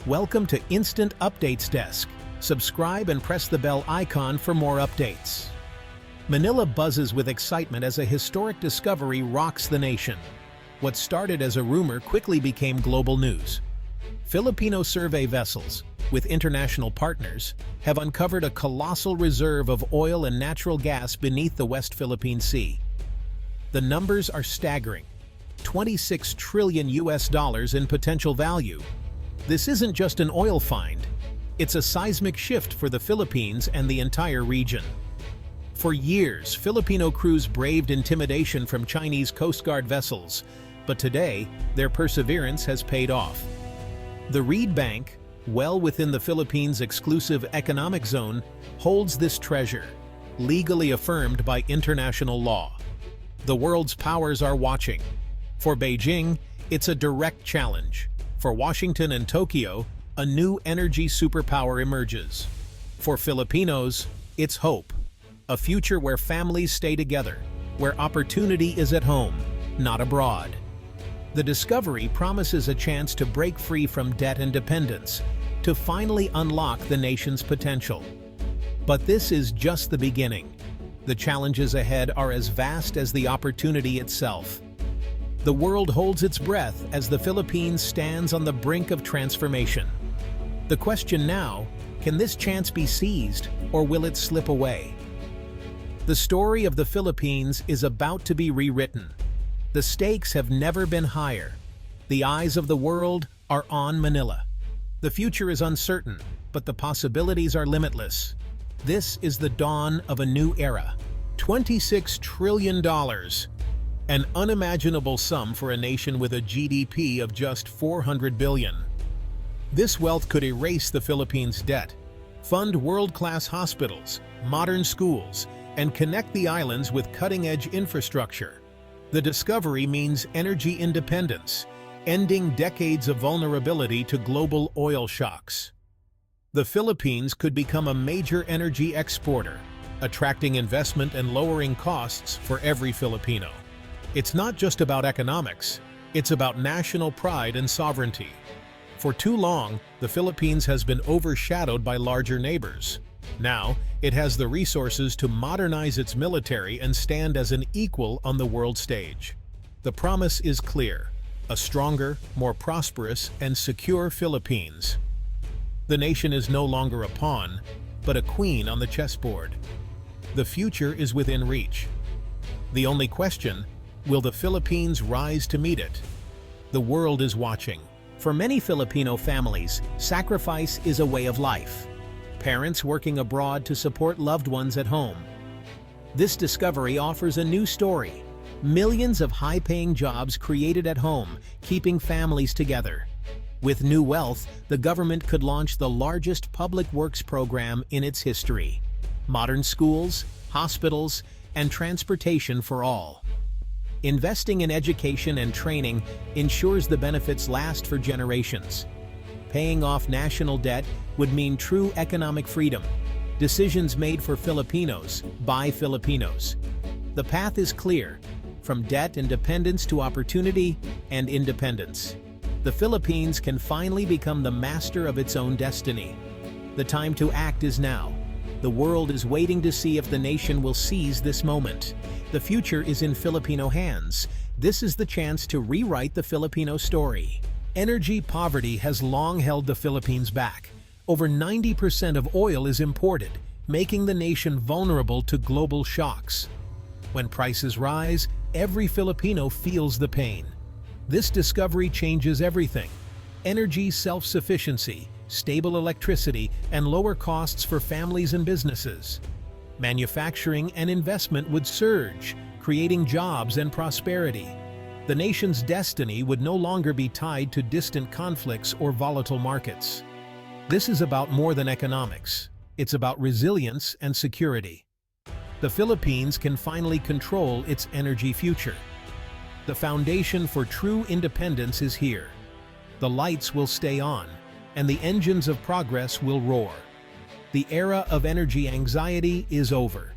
Welcome to Instant Updates Desk. Subscribe and press the bell icon for more updates. Manila buzzes with excitement as a historic discovery rocks the nation. What started as a rumor quickly became global news. Filipino survey vessels, with international partners, have uncovered a colossal reserve of oil and natural gas beneath the West Philippine Sea. The numbers are staggering. $26 trillion in potential value. This isn't just an oil find. It's a seismic shift for the Philippines and the entire region. For years, Filipino crews braved intimidation from Chinese Coast Guard vessels, but today, their perseverance has paid off. The Reed Bank, well within the Philippines' exclusive economic zone, holds this treasure, legally affirmed by international law. The world's powers are watching. For Beijing, it's a direct challenge. For Washington and Tokyo, a new energy superpower emerges. For Filipinos, it's hope. A future where families stay together, where opportunity is at home, not abroad. The discovery promises a chance to break free from debt and dependence, to finally unlock the nation's potential. But this is just the beginning. The challenges ahead are as vast as the opportunity itself. The world holds its breath as the Philippines stands on the brink of transformation. The question now, can this chance be seized, or will it slip away? The story of the Philippines is about to be rewritten. The stakes have never been higher. The eyes of the world are on Manila. The future is uncertain, but the possibilities are limitless. This is the dawn of a new era. $26 trillion. An unimaginable sum for a nation with a GDP of just $400 billion. This wealth could erase the Philippines' debt, fund world-class hospitals, modern schools, and connect the islands with cutting-edge infrastructure. The discovery means energy independence, ending decades of vulnerability to global oil shocks. The Philippines could become a major energy exporter, attracting investment and lowering costs for every Filipino. It's not just about economics, it's about national pride and sovereignty. For too long, the Philippines has been overshadowed by larger neighbors. Now, it has the resources to modernize its military and stand as an equal on the world stage. The promise is clear: a stronger, more prosperous, and secure Philippines. The nation is no longer a pawn, but a queen on the chessboard. The future is within reach. The only question: will the Philippines rise to meet it? The world is watching. For many Filipino families, sacrifice is a way of life. Parents working abroad to support loved ones at home. This discovery offers a new story. Millions of high-paying jobs created at home, keeping families together. With new wealth, the government could launch the largest public works program in its history. Modern schools, hospitals, and transportation for all. Investing in education and training ensures the benefits last for generations. Paying off national debt would mean true economic freedom. Decisions made for Filipinos, by Filipinos. The path is clear, from debt and dependence to opportunity and independence. The Philippines can finally become the master of its own destiny. The time to act is now. The world is waiting to see if the nation will seize this moment. The future is in Filipino hands. This is the chance to rewrite the Filipino story. Energy poverty has long held the Philippines back. Over 90% of oil is imported, making the nation vulnerable to global shocks. When prices rise, every Filipino feels the pain. This discovery changes everything. Energy self-sufficiency, stable electricity, and lower costs for families and businesses. Manufacturing and investment would surge, creating jobs and prosperity. The nation's destiny would no longer be tied to distant conflicts or volatile markets. This is about more than economics. It's about resilience and security. The Philippines can finally control its energy future. The foundation for true independence is here. The lights will stay on, and the engines of progress will roar. The era of energy anxiety is over.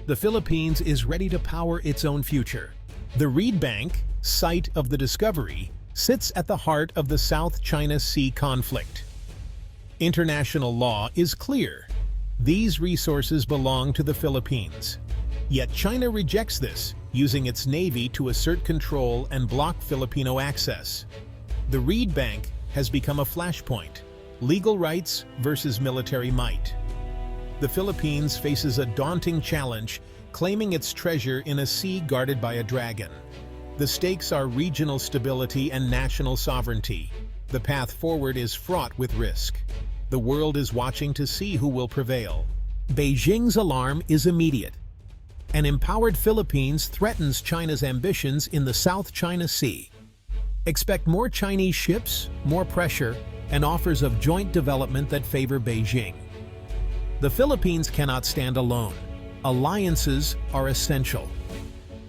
The Philippines is ready to power its own future. The Reed Bank, site of the discovery, sits at the heart of the South China Sea conflict. International law is clear. These resources belong to the Philippines. Yet China rejects this, using its navy to assert control and block Filipino access. The Reed Bank has become a flashpoint: legal rights versus military might. The Philippines faces a daunting challenge, claiming its treasure in a sea guarded by a dragon. The stakes are regional stability and national sovereignty. The path forward is fraught with risk. The world is watching to see who will prevail. Beijing's alarm is immediate. An empowered Philippines threatens China's ambitions in the South China Sea. Expect more Chinese ships, more pressure, and offers of joint development that favor Beijing. The Philippines cannot stand alone. Alliances are essential.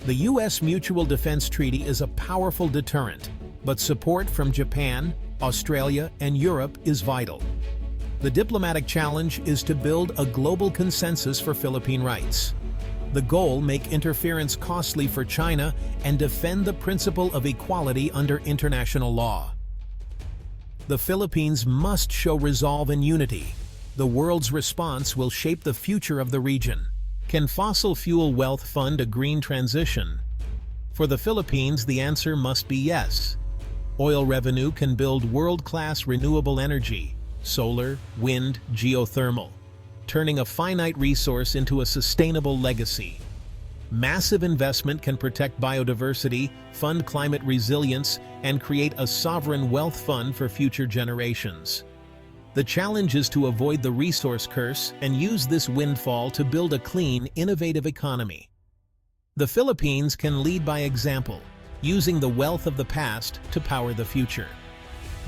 The U.S. Mutual Defense Treaty is a powerful deterrent, but support from Japan, Australia, and Europe is vital. The diplomatic challenge is to build a global consensus for Philippine rights. The goal: make interference costly for China and defend the principle of equality under international law. The Philippines must show resolve and unity. The world's response will shape the future of the region. Can fossil fuel wealth fund a green transition? For the Philippines, the answer must be yes. Oil revenue can build world-class renewable energy: solar, wind, geothermal, turning a finite resource into a sustainable legacy. Massive investment can protect biodiversity, fund climate resilience, and create a sovereign wealth fund for future generations. The challenge is to avoid the resource curse and use this windfall to build a clean, innovative economy. The Philippines can lead by example, using the wealth of the past to power the future.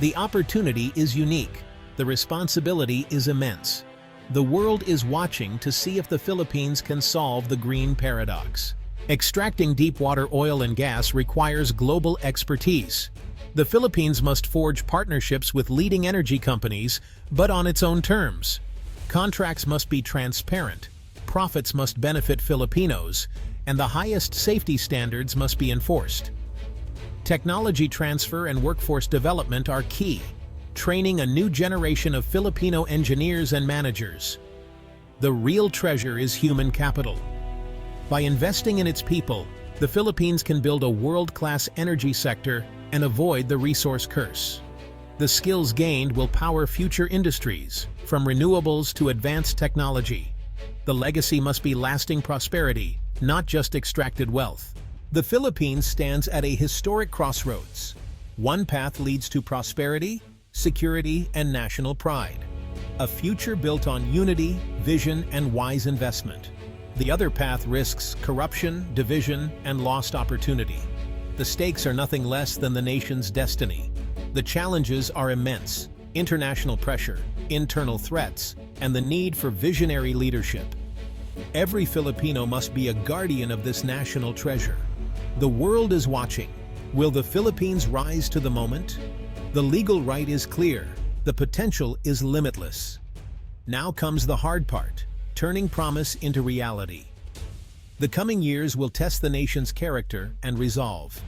The opportunity is unique. The responsibility is immense. The world is watching to see if the Philippines can solve the green paradox. Extracting deep-water oil and gas requires global expertise. The Philippines must forge partnerships with leading energy companies, but on its own terms. Contracts must be transparent, profits must benefit Filipinos, and the highest safety standards must be enforced. Technology transfer and workforce development are key, training a new generation of Filipino engineers and managers. The real treasure is human capital. By investing in its people, the Philippines can build a world-class energy sector and avoid the resource curse. The skills gained will power future industries, from renewables to advanced technology. The legacy must be lasting prosperity, not just extracted wealth. The Philippines stands at a historic crossroads. One path leads to prosperity, security, and national pride. A future built on unity, vision, and wise investment. The other path risks corruption, division, and lost opportunity. The stakes are nothing less than the nation's destiny. The challenges are immense: international pressure, internal threats, and the need for visionary leadership. Every Filipino must be a guardian of this national treasure. The world is watching. Will the Philippines rise to the moment? The legal right is clear. The potential is limitless. Now comes the hard part: turning promise into reality. The coming years will test the nation's character and resolve.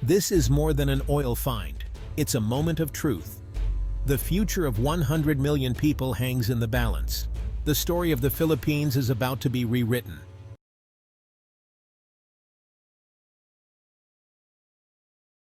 This is more than an oil find. It's a moment of truth. The future of 100 million people hangs in the balance. The story of the Philippines is about to be rewritten.